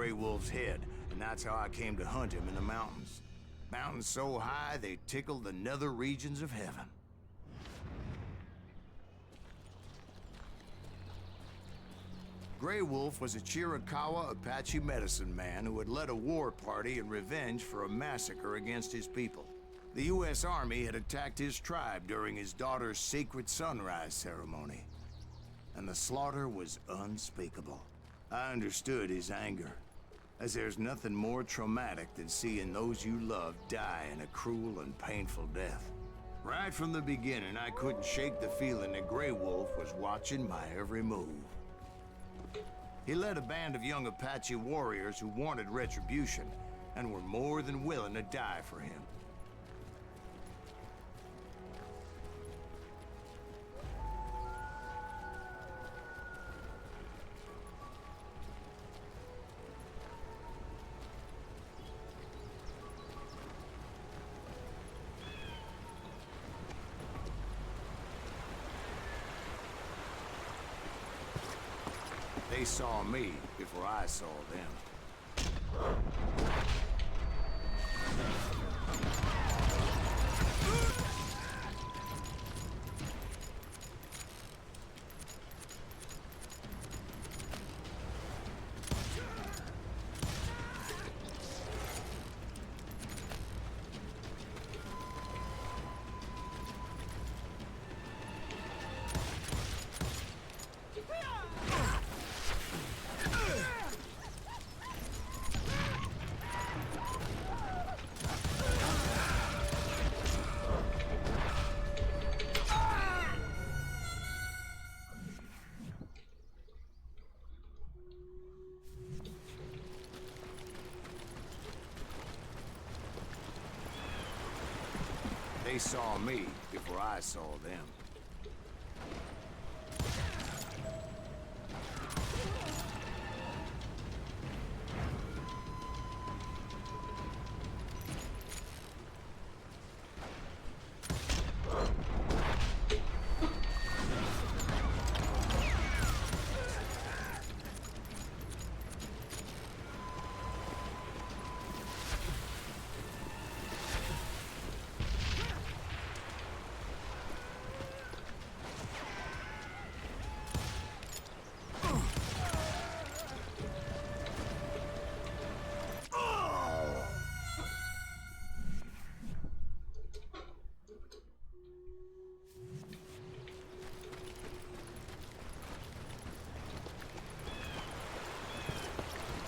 Gray Wolf's head, and that's how I came to hunt him in the mountains. Mountains so high they tickled the nether regions of heaven. Gray Wolf was a Chiricahua Apache medicine man who had led a war party in revenge for a massacre against his people. The U.S. Army had attacked his tribe during his daughter's sacred sunrise ceremony, and the slaughter was unspeakable. I understood his anger, as there's nothing more traumatic than seeing those you love die in a cruel and painful death. Right from the beginning, I couldn't shake the feeling that Gray Wolf was watching my every move. He led a band of young Apache warriors who wanted retribution and were more than willing to die for him. They saw me before I saw them. They saw me before I saw them.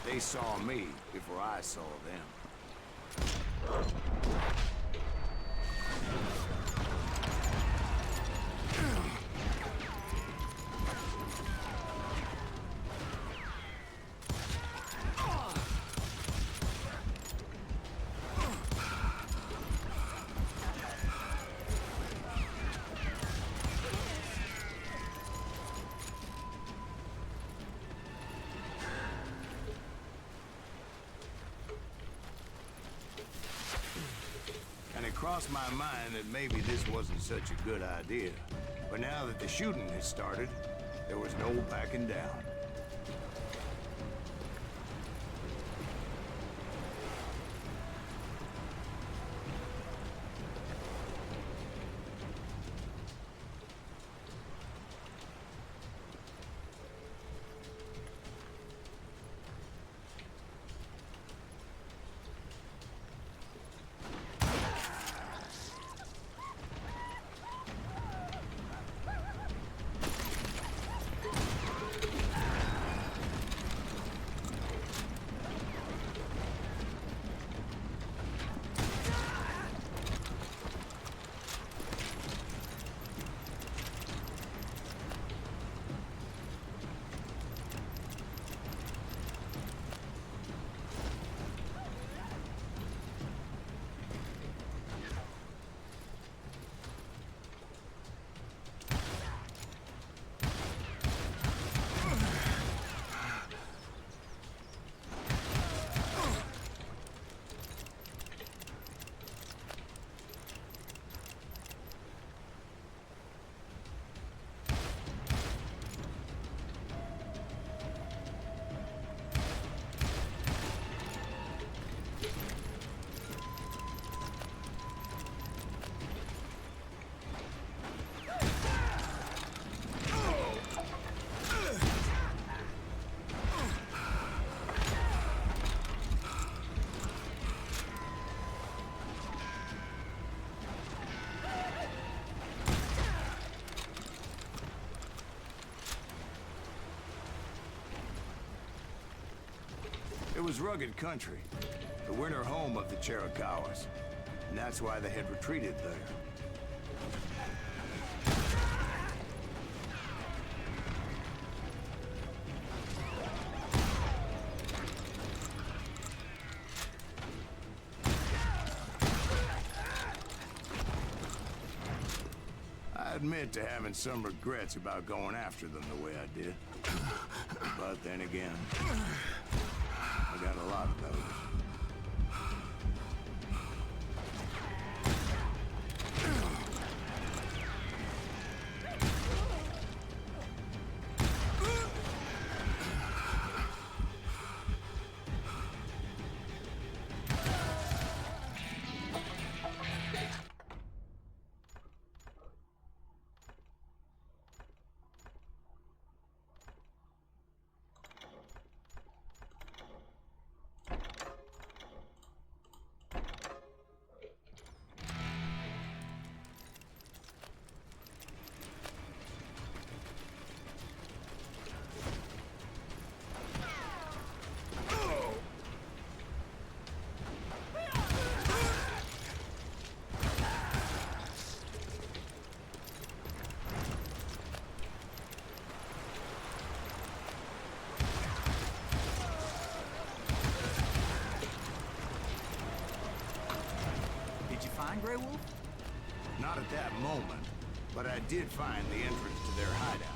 They saw me before I saw them. And it crossed my mind that maybe this wasn't such a good idea. But now that the shooting had started, there was no backing down. It was rugged country, the winter home of the Chiricahuas, and that's why they had retreated there. I admit to having some regrets about going after them the way I did. But then again, I got a lot of those. Grey Wolf? Not at that moment, but I did find the entrance to their hideout.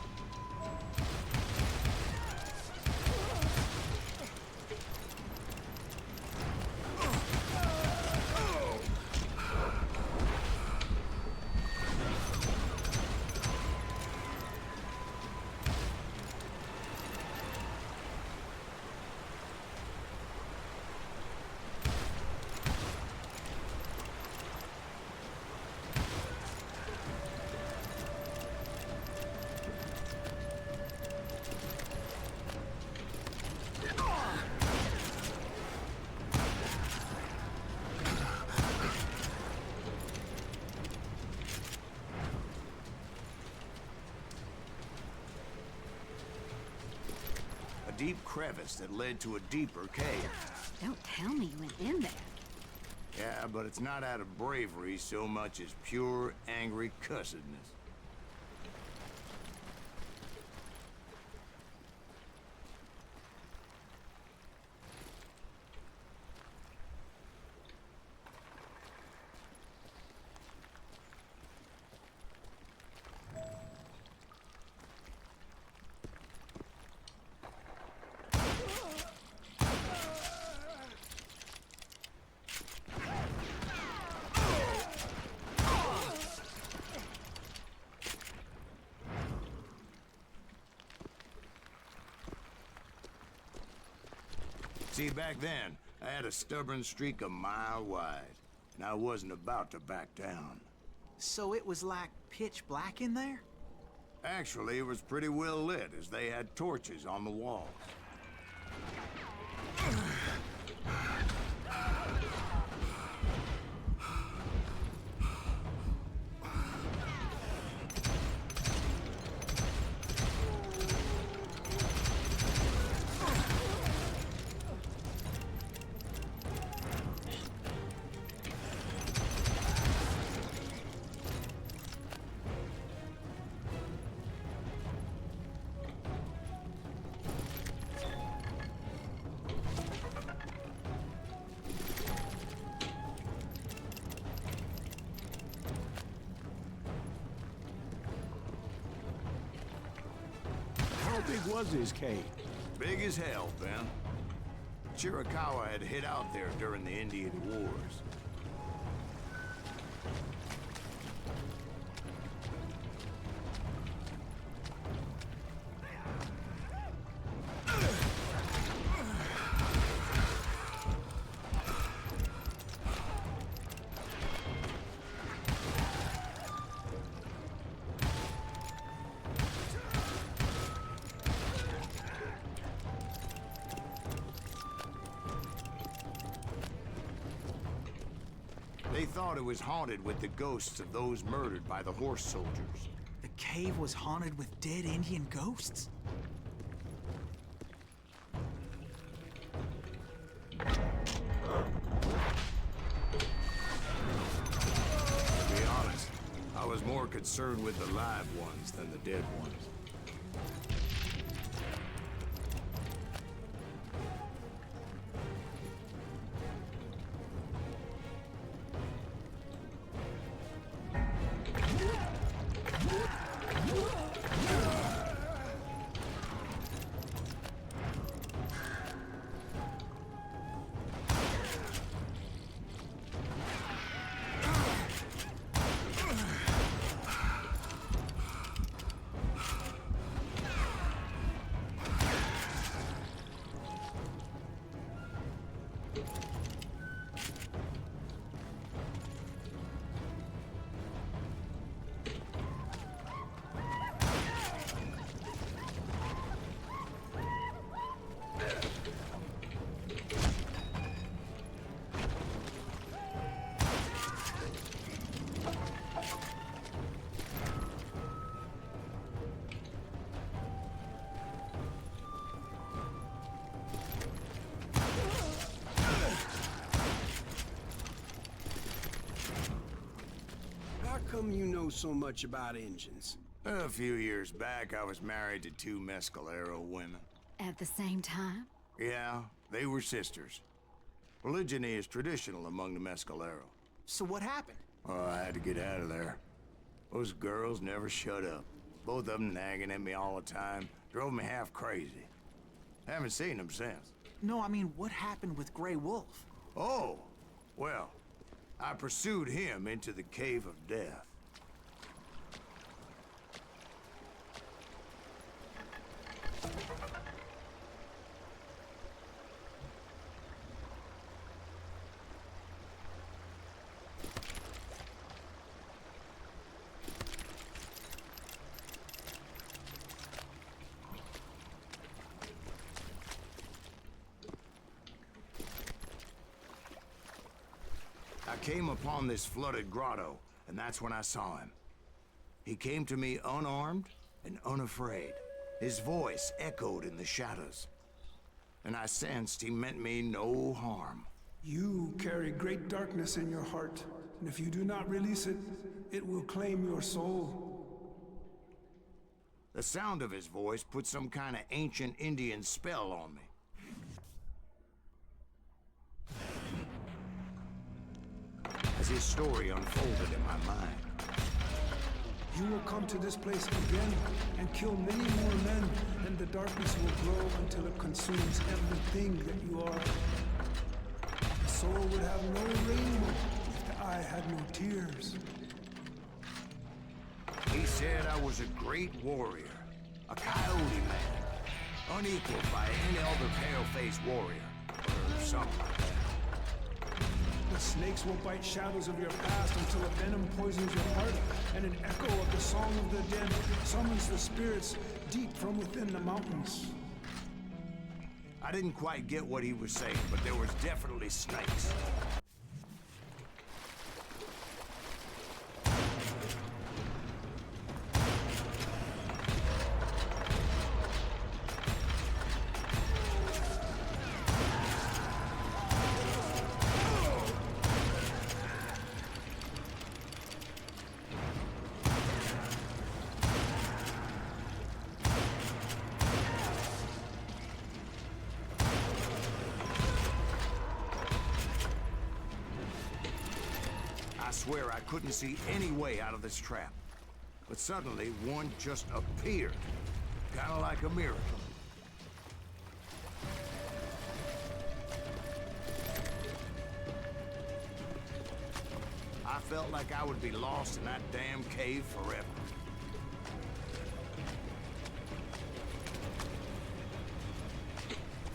Deep crevice that led to a deeper cave. Don't tell me you went in there. Yeah, but it's not out of bravery so much as pure, angry cussedness. See, back then, I had a stubborn streak a mile wide, and I wasn't about to back down. So it was like pitch black in there? Actually, it was pretty well lit, as they had torches on the walls. How big was this cave? Big as hell, Ben. Chiricahua had hid out there during the Indian Wars. They thought it was haunted with the ghosts of those murdered by the horse soldiers. The cave was haunted with dead Indian ghosts? concerned with the live ones than the dead ones. How come you know so much about engines? A few years back, I was married to two Mescalero women. At the same time? Yeah, they were sisters. Polygyny is traditional among the Mescalero. So what happened? Oh, I had to get out of there. Those girls never shut up. Both of them nagging at me all the time. Drove me half crazy. Haven't seen them since. No, I mean, what happened with Grey Wolf? Oh, well, I pursued him into the Cave of Death. I came upon this flooded grotto, and that's when I saw him. He came to me unarmed and unafraid. His voice echoed in the shadows, and I sensed he meant me no harm. You carry great darkness in your heart, and if you do not release it, it will claim your soul. The sound of his voice put some kind of ancient Indian spell on me. As his story unfolded in my mind, You will come to this place again and kill many more men, and the darkness will grow until it consumes everything that you are. The soul would have no rainbow if the eye had no tears. he said I was a great warrior, a coyote man, unequaled by any other pale-faced warrior, or something like that. The snakes will bite shadows of your past until a venom poisons your heart, and an echo of the song of the dead summons the spirits deep from within the mountains. I didn't quite get what he was saying, but there was definitely snakes. I swear I couldn't see any way out of this trap. But suddenly, one just appeared. Kind of like a miracle. I felt like I would be lost in that damn cave forever.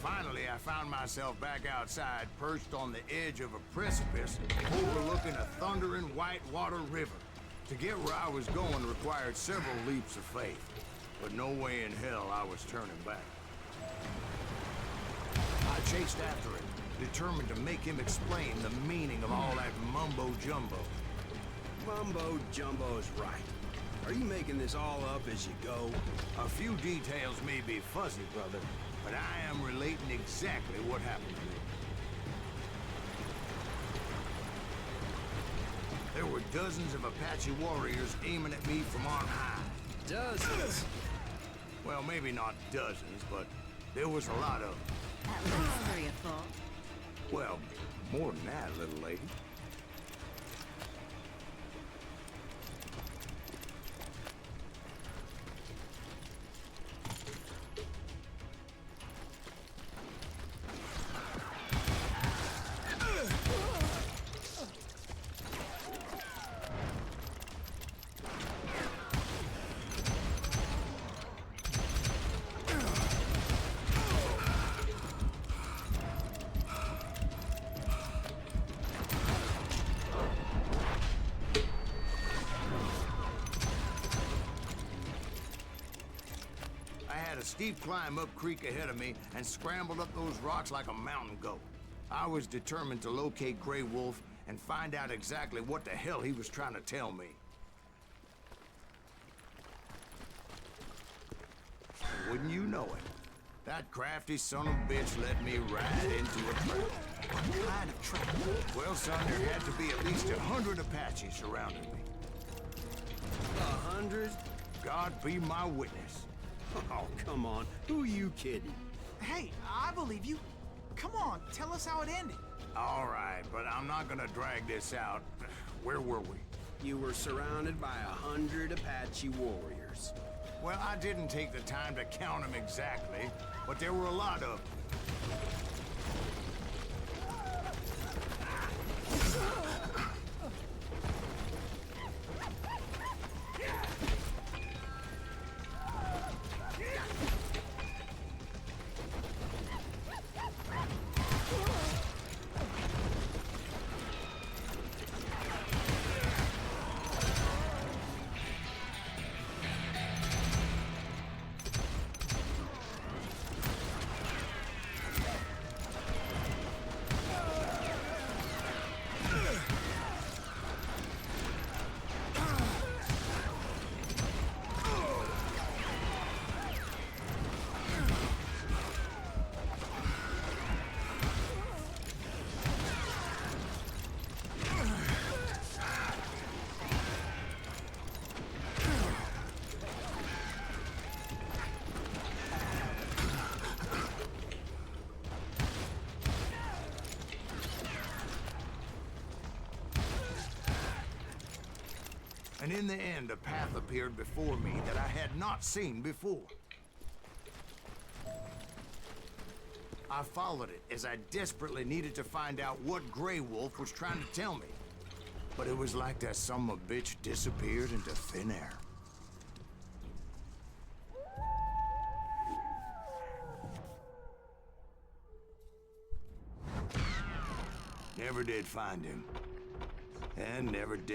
Finally, I found myself back outside, perched on the edge of a precipice, overlooking a thundering whitewater river. To get where I was going required several leaps of faith, but no way in hell I was turning back. I chased after him, determined to make him explain the meaning of all that mumbo-jumbo. Mumbo-jumbo's right. Are you making this all up as you go? A few details may be fuzzy, brother, but I am relating exactly what happened to me. There were dozens of Apache warriors aiming at me from on high. Dozens. Well, maybe not dozens, but there was a lot of them. At least 3 or 4. Well, more than that, little lady. A steep climb up creek ahead of me and scrambled up those rocks like a mountain goat. I was determined to locate Grey Wolf and find out exactly what the hell he was trying to tell me. Wouldn't you know it? That crafty son of a bitch led me right into a trap. What kind of trap? Well, son, there had to be at least 100 Apaches surrounding me. 100? God be my witness. Oh, come on. Who are you kidding? Hey, I believe you. Come on, tell us how it ended. All right, but I'm not gonna drag this out. Where were we? You were surrounded by 100 Apache warriors. Well, I didn't take the time to count them exactly, but there were a lot of them. And in the end, a path appeared before me that I had not seen before. I followed it as I desperately needed to find out what Grey Wolf was trying to tell me. But it was like that son of a bitch disappeared into thin air. Never did find him. And never did.